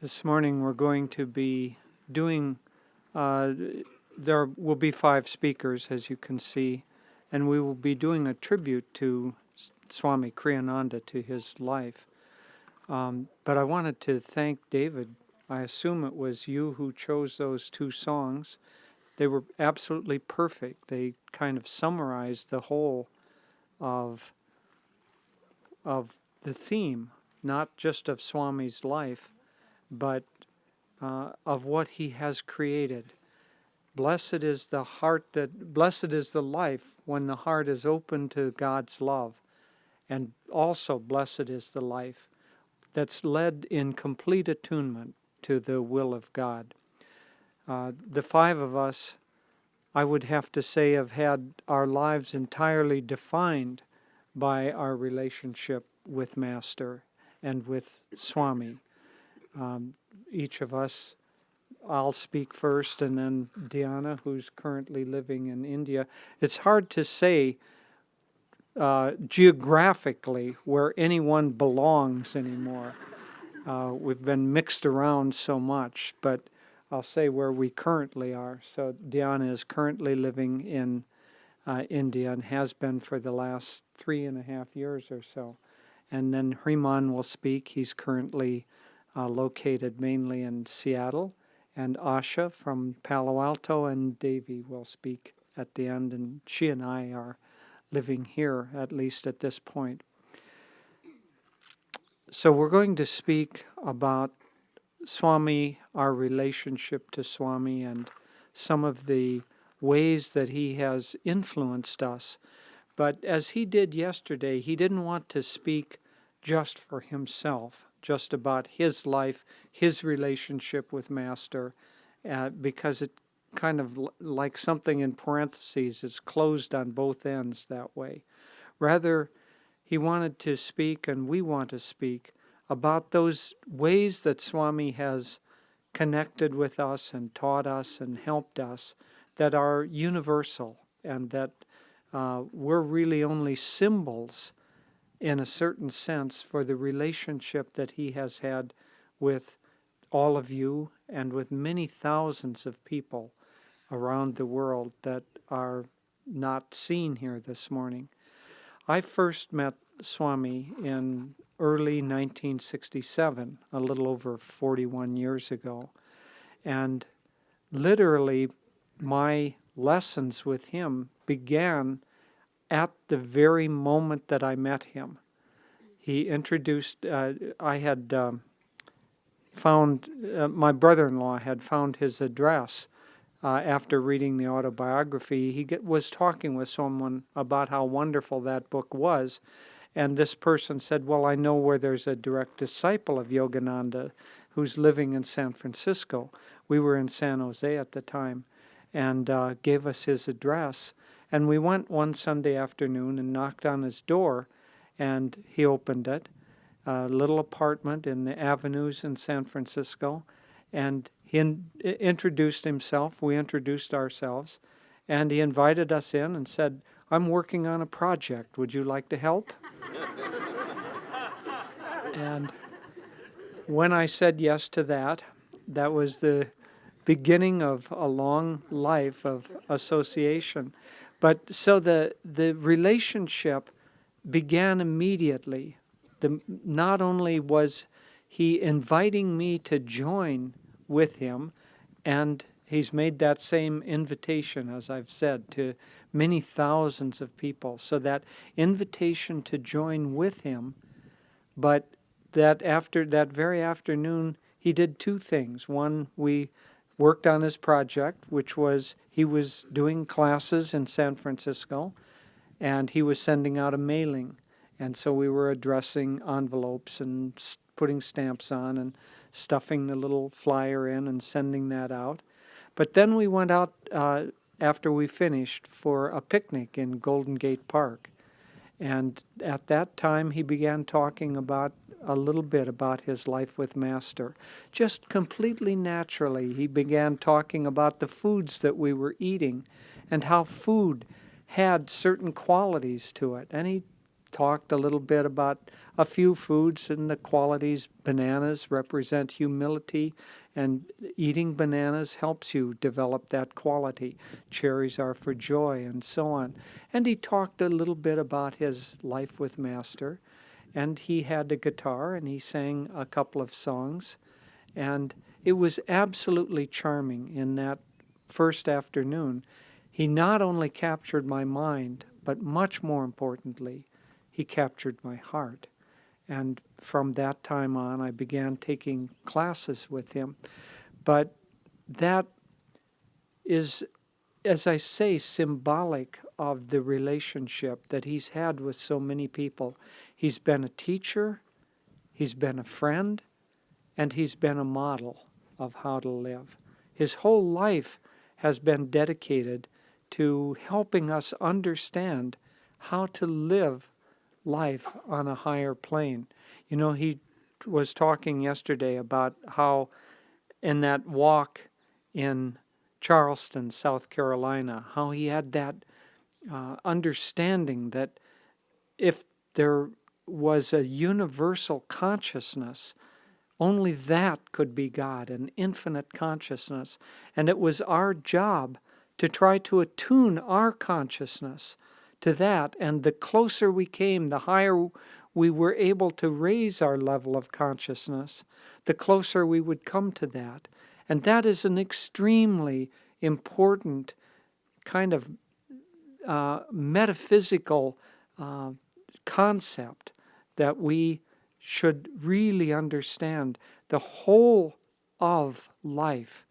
This morning we're going to be doing, there will be 5 speakers, as you can see, and we will be doing a tribute to Swami Kriyananda, to his life. But I wanted to thank David. I assume it was you who chose those 2 songs. They were absolutely perfect. They kind of summarized the whole of the theme, not just of Swami's life, but of what he has created. Blessed is the life when the heart is open to God's love, and also blessed is the life that's led in complete attunement to the will of God. The 5 of us, I would have to say, have had our lives entirely defined by our relationship with Master and with Swami. Each of us, I'll speak first, and then Diana, who's currently living in India. It's hard to say geographically where anyone belongs anymore. We've been mixed around so much, but I'll say where we currently are. So Diana is currently living in India and has been for the last 3.5 years or so. And then Hriman will speak. He's currently located mainly in Seattle, and Asha from Palo Alto, and Devi will speak at the end, and she and I are living here, at least at this point. So we're going to speak about Swami, our relationship to Swami, and some of the ways that he has influenced us. But as he did yesterday, he didn't want to speak just for himself, just about his life, his relationship with Master, because it kind of like something in parentheses is closed on both ends that way. Rather, he wanted to speak, and we want to speak, about those ways that Swami has connected with us and taught us and helped us that are universal, and that we're really only symbols in a certain sense for the relationship that he has had with all of you and with many thousands of people around the world that are not seen here this morning. I first met Swami in early 1967, a little over 41 years ago, and literally my lessons with him began at the very moment that I met him. He introduced, I had found, my brother-in-law had found his address after reading the autobiography. He was talking with someone about how wonderful that book was, and this person said, well, I know where there's a direct disciple of Yogananda who's living in San Francisco. We were in San Jose at the time, and gave us his address. And we went one Sunday afternoon and knocked on his door, and he opened it, a little apartment in the avenues in San Francisco, and he introduced himself. We introduced ourselves, and he invited us in and said, I'm working on a project. Would you like to help? And when I said yes to that, that was the beginning of a long life of association. But so the relationship began immediately. Not only was he inviting me to join with him, and he's made that same invitation, as I've said, to many thousands of people. So that invitation to join with him, but that after that very afternoon, he did 2 things. One, we worked on his project, which was he was doing classes in San Francisco, and he was sending out a mailing. And so we were addressing envelopes and putting stamps on and stuffing the little flyer in and sending that out. But then we went out after we finished for a picnic in Golden Gate Park. And at that time, he began talking about a little bit about his life with Master. Just completely naturally, he began talking about the foods that we were eating and how food had certain qualities to it. And he talked a little bit about a few foods and the qualities. Bananas represent humility, and eating bananas helps you develop that quality. Cherries are for joy, and so on. And he talked a little bit about his life with Master, and he had a guitar, and he sang a couple of songs, and it was absolutely charming in that first afternoon. He not only captured my mind, but much more importantly, he captured my heart. And from that time on, I began taking classes with him. But that is, as I say, symbolic of the relationship that he's had with so many people. He's been a teacher, he's been a friend, and he's been a model of how to live. His whole life has been dedicated to helping us understand how to live life on a higher plane. You know, he was talking yesterday about how in that walk in Charleston, South Carolina, how he had that understanding that if there was a universal consciousness, only that could be God, an infinite consciousness. And it was our job to try to attune our consciousness to that. And the closer we came, the higher we were able to raise our level of consciousness, the closer we would come to that. And that is an extremely important kind of metaphysical concept that we should really understand. The whole of life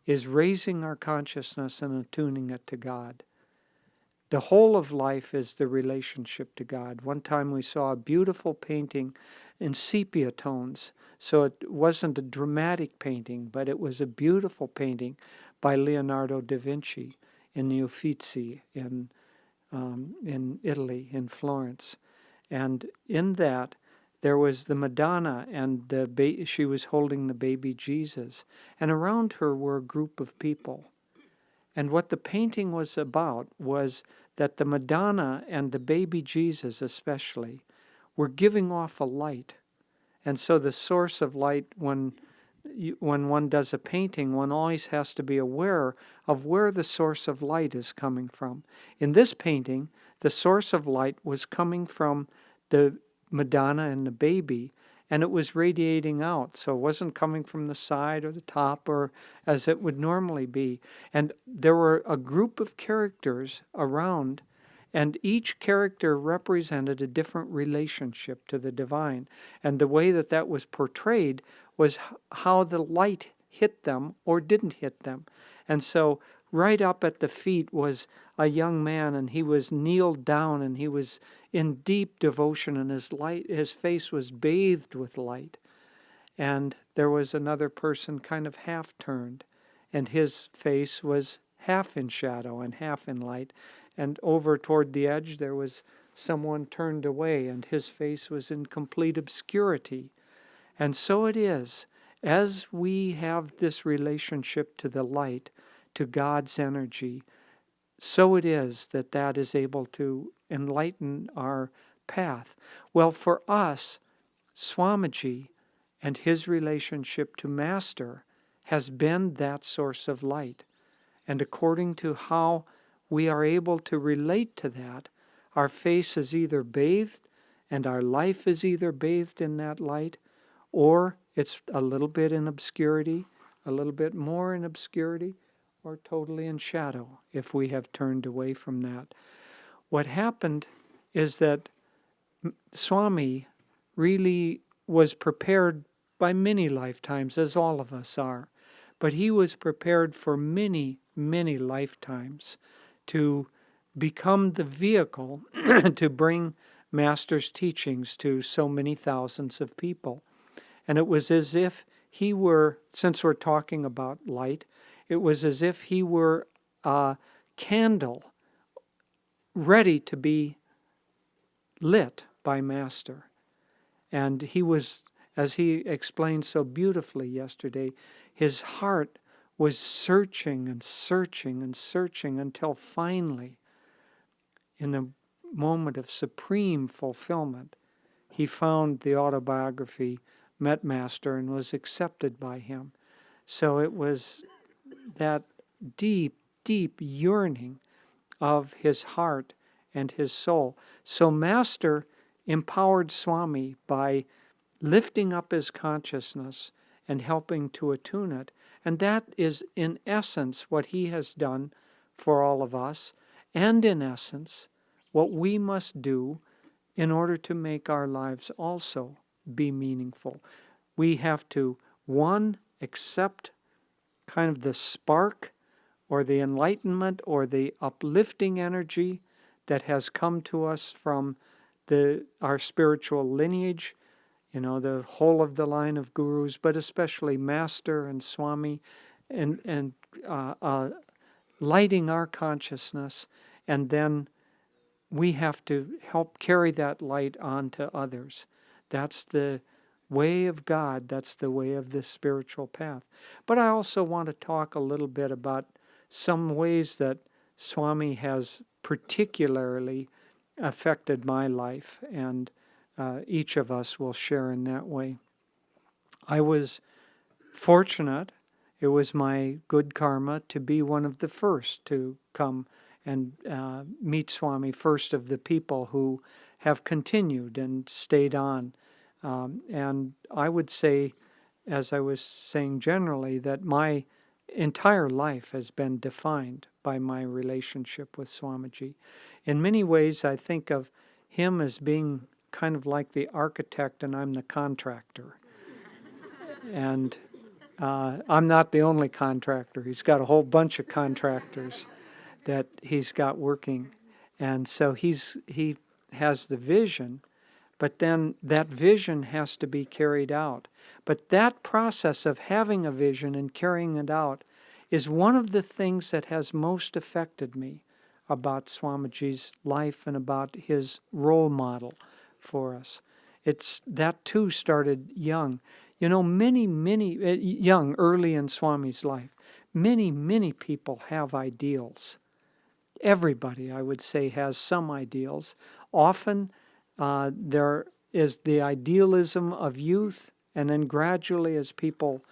is raising our consciousness and attuning it to God. The whole of life is the relationship to God. One time we saw a beautiful painting in sepia tones. So it wasn't a dramatic painting, but it was a beautiful painting by Leonardo da Vinci in the Uffizi in Italy, in Florence. And in that, there was the Madonna, and she was holding the baby Jesus. And around her were a group of people. And what the painting was about was that the Madonna and the baby Jesus especially were giving off a light. And so the source of light, when one does a painting, one always has to be aware of where the source of light is coming from. In this painting, the source of light was coming from the Madonna and the baby, and it was radiating out. So it wasn't coming from the side or the top or as it would normally be. And there were a group of characters around, and each character represented a different relationship to the divine. And the way that that was portrayed was how the light hit them or didn't hit them. And so right up at the feet was a young man, and he was kneeled down, and he was in deep devotion, and his face was bathed with light. And there was another person kind of half turned, and his face was half in shadow and half in light. And over toward the edge there was someone turned away, and his face was in complete obscurity. And so it is, as we have this relationship to the light, to God's energy, so it is that that is able to enlighten our path. Well, for us, Swamiji and his relationship to Master has been that source of light. And according to how we are able to relate to that, our face is either bathed and our life is either bathed in that light, or it's a little bit in obscurity, a little bit more in obscurity, or totally in shadow if we have turned away from that. What happened is that Swami really was prepared by many lifetimes, as all of us are, but he was prepared for many, many lifetimes to become the vehicle to bring Master's teachings to so many thousands of people. And it was as if he were, since we're talking about light, it was as if he were a candle ready to be lit by Master. And he was, as he explained so beautifully yesterday, his heart was searching and searching and searching until finally, in the moment of supreme fulfillment, he found the autobiography, met Master, and was accepted by him. So it was that deep, deep yearning of his heart and his soul. So Master empowered Swami by lifting up his consciousness and helping to attune it. And that is, in essence, what he has done for all of us, and in essence, what we must do in order to make our lives also be meaningful. We have to, one, accept kind of the spark or the enlightenment or the uplifting energy that has come to us from our spiritual lineage, the whole of the line of gurus, but especially Master and Swami, and lighting our consciousness, and then we have to help carry that light on to others. That's the way of God. That's the way of this spiritual path. But I also want to talk a little bit about some ways that Swami has particularly affected my life, and each of us will share in that way. I was fortunate, it was my good karma, to be one of the first to come and meet Swami, first of the people who have continued and stayed on. And I would say, as I was saying generally, that my entire life has been defined by my relationship with Swamiji. In many ways, I think of him as being kind of like the architect and I'm the contractor. And I'm not the only contractor. He's got a whole bunch of contractors that he's got working. And so he has the vision, but then that vision has to be carried out. But that process of having a vision and carrying it out is one of the things that has most affected me about Swamiji's life and about his role model for us. That too started young. Many, young, early in Swami's life, many people have ideals. Everybody, I would say, has some ideals. Often there is the idealism of youth, and then gradually as people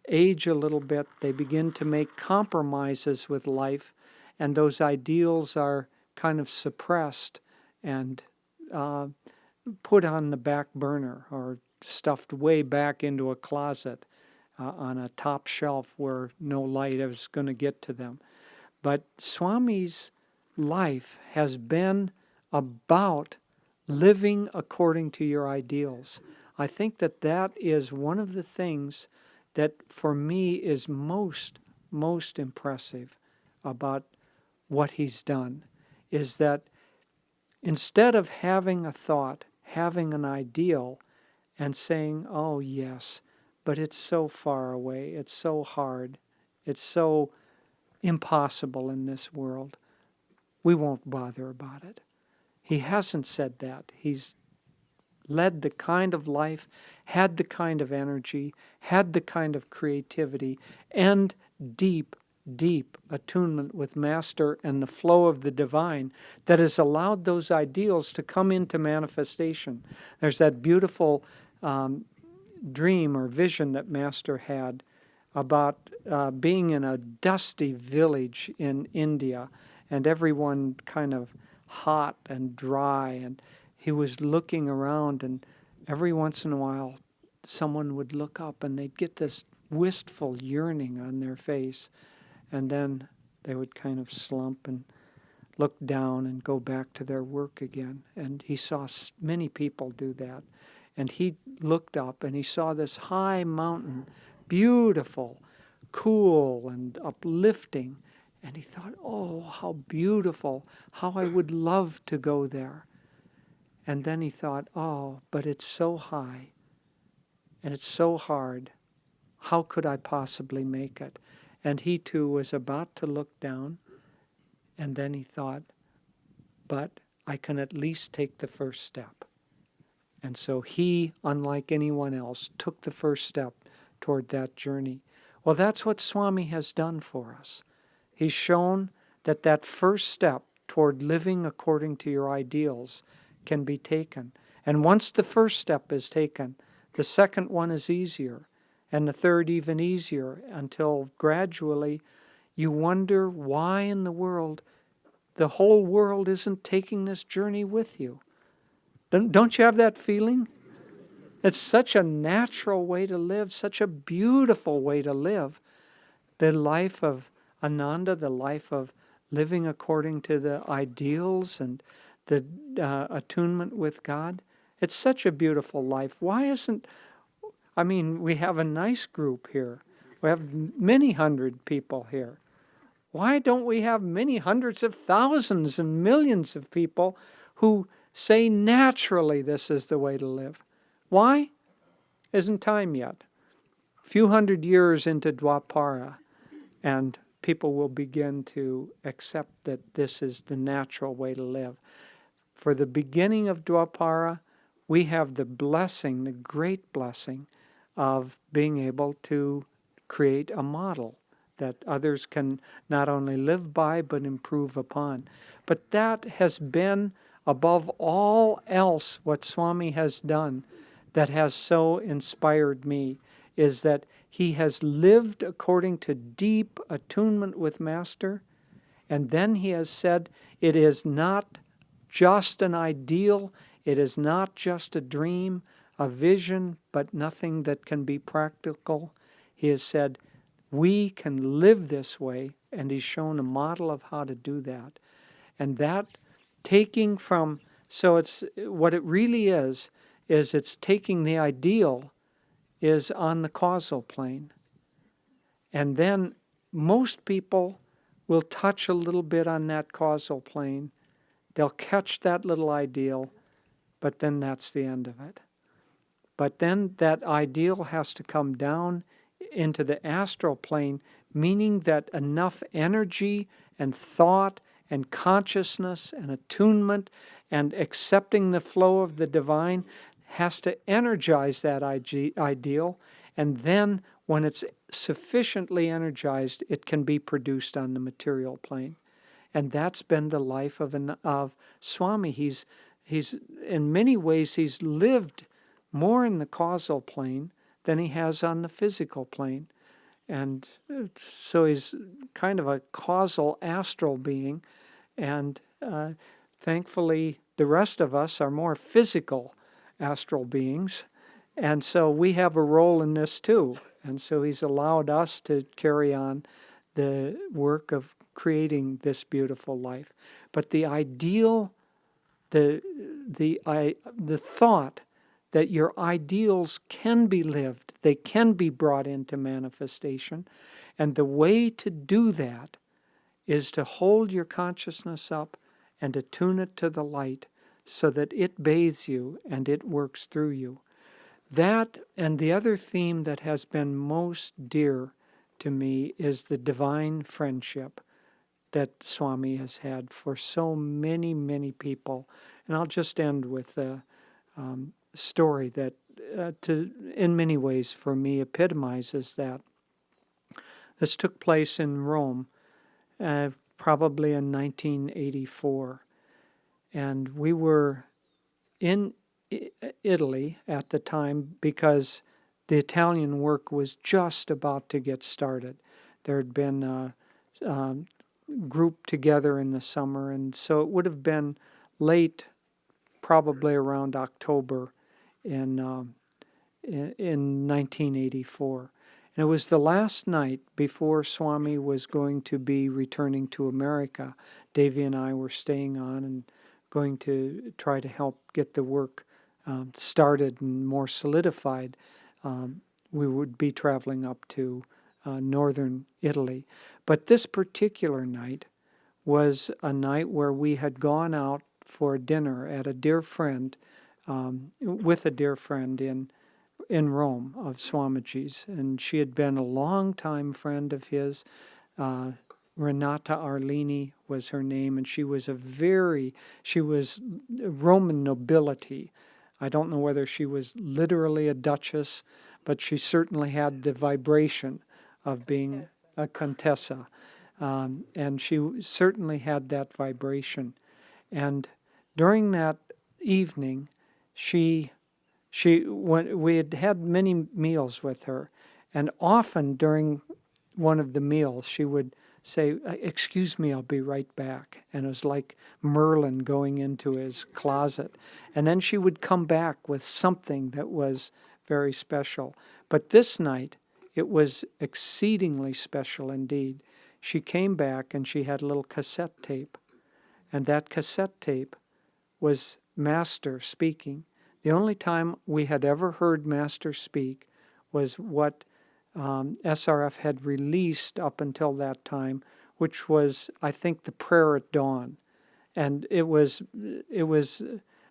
age a little bit, they begin to make compromises with life, and those ideals are kind of suppressed and put on the back burner or stuffed way back into a closet on a top shelf where no light is going to get to them. But Swami's life has been about living according to your ideals. I think that is one of the things that for me is most impressive about what he's done, is that instead of having a thought, having an ideal, and saying, oh yes, but it's so far away, it's so hard, it's so impossible in this world, we won't bother about it. He hasn't said that. He's led the kind of life, had the kind of energy, had the kind of creativity, and deep attunement with Master and the flow of the divine that has allowed those ideals to come into manifestation. There's that beautiful dream or vision that Master had about being in a dusty village in India, and everyone kind of hot and dry, and he was looking around, and every once in a while someone would look up and they'd get this wistful yearning on their face, and then they would kind of slump and look down and go back to their work again. And he saw many people do that. And he looked up and he saw this high mountain, beautiful, cool, and uplifting. And he thought, oh, how beautiful, how I would love to go there. And then he thought, oh, but it's so high and it's so hard. How could I possibly make it? And he too was about to look down, and then he thought, but I can at least take the first step. And so he, unlike anyone else, took the first step toward that journey. Well, that's what Swami has done for us. He's shown that first step toward living according to your ideals can be taken. And once the first step is taken, the second one is easier, and the third even easier, until gradually you wonder why in the world the whole world isn't taking this journey with you. Don't you have that feeling? It's such a natural way to live, such a beautiful way to live. The life of Ananda, the life of living according to the ideals and the attunement with God. It's such a beautiful life. Why isn't, we have a nice group here. We have many hundred people here. Why don't we have many hundreds of thousands and millions of people who say naturally this is the way to live? Why? Isn't time yet. A few hundred years into Dwapara, and people will begin to accept that this is the natural way to live. For the beginning of Dwapara, we have the blessing, the great blessing, of being able to create a model that others can not only live by but improve upon. But that has been, above all else, what Swami has done that has so inspired me, is that he has lived according to deep attunement with Master, and then he has said, it is not just an ideal, it is not just a dream, a vision, but nothing that can be practical. He has said, we can live this way, and he's shown a model of how to do that. And that taking from, so it's, what it really is it's taking the ideal is on the causal plane. And then most people will touch a little bit on that causal plane. They'll catch that little ideal, but then that's the end of it. But then that ideal has to come down into the astral plane, meaning that enough energy and thought and consciousness and attunement and accepting the flow of the divine has to energize that ideal, and then when it's sufficiently energized, it can be produced on the material plane. And that's been the life of Swami. He's in many ways, he's lived more in the causal plane than he has on the physical plane. And so he's kind of a causal astral being, and thankfully the rest of us are more physical astral beings, and so we have a role in this too. And so he's allowed us to carry on the work of creating this beautiful life. But the ideal, the thought that your ideals can be lived, they can be brought into manifestation, and the way to do that is to hold your consciousness up and attune it to the light so that it bathes you and it works through you. That, and the other theme that has been most dear to me, is the divine friendship that Swami has had for so many, many people. And I'll just end with a story that, in many ways, for me, epitomizes that. This took place in Rome, probably in 1984. And we were in Italy at the time because the Italian work was just about to get started. There had been grouped together in the summer, and so it would have been late, probably around October in 1984. And it was the last night before Swami was going to be returning to America. Davy and I were staying on and going to try to help get the work started and more solidified. We would be traveling up to northern Italy. But this particular night was a night where we had gone out for dinner at a dear friend, with a dear friend in Rome of Swamiji's. And she had been a long-time friend of his. Renata Arlini was her name, and she was Roman nobility. I don't know whether she was literally a duchess, but she certainly had the vibration of being a contessa. And she certainly had that vibration. And during that evening, when we had many meals with her, and often during one of the meals, she would say, "Excuse me, I'll be right back." And it was like Merlin going into his closet. And then she would come back with something that was very special. But this night, it was exceedingly special indeed. She came back and she had a little cassette tape. And that cassette tape was Master speaking. The only time we had ever heard Master speak was what SRF had released up until that time, which was, I think, the prayer at dawn. And it was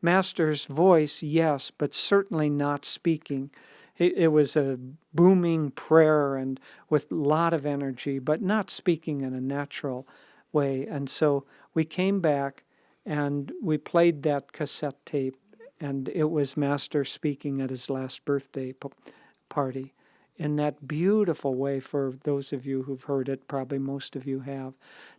Master's voice, yes, but certainly not speaking. It was a booming prayer and with a lot of energy, but not speaking in a natural way. And so we came back and we played that cassette tape, and it was Master speaking at his last birthday party in that beautiful way. For those of you who've heard it, probably most of you have,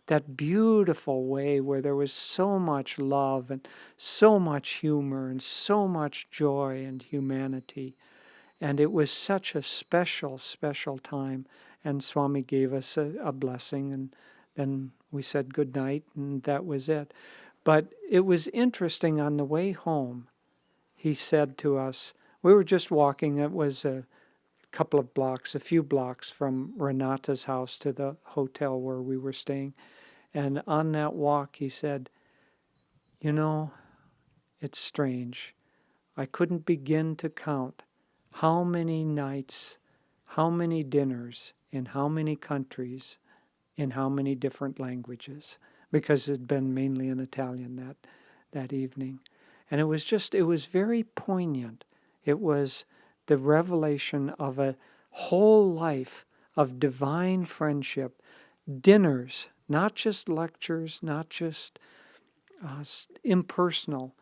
that beautiful way where there was so much love and so much humor and so much joy and humanity. And it was such a special, special time. And Swami gave us a blessing, and then we said good night, and that was it. But it was interesting, on the way home, he said to us, we were just walking, it was a few blocks from Renata's house to the hotel where we were staying. And on that walk, he said, "You know, it's strange. I couldn't begin to count how many nights, how many dinners, in how many countries, in how many different languages," because it had been mainly in Italian that evening. And it was very poignant. It was the revelation of a whole life of divine friendship, dinners, not just lectures, not just impersonal.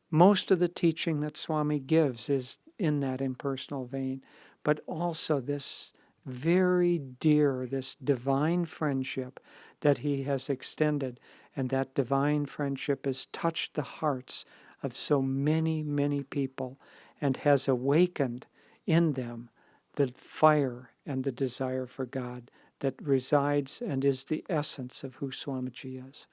Most of the teaching that Swami gives is in that impersonal vein, but also this very dear, this divine friendship that he has extended, and that divine friendship has touched the hearts of so many, many people and has awakened in them the fire and the desire for God that resides and is the essence of who Swamiji is.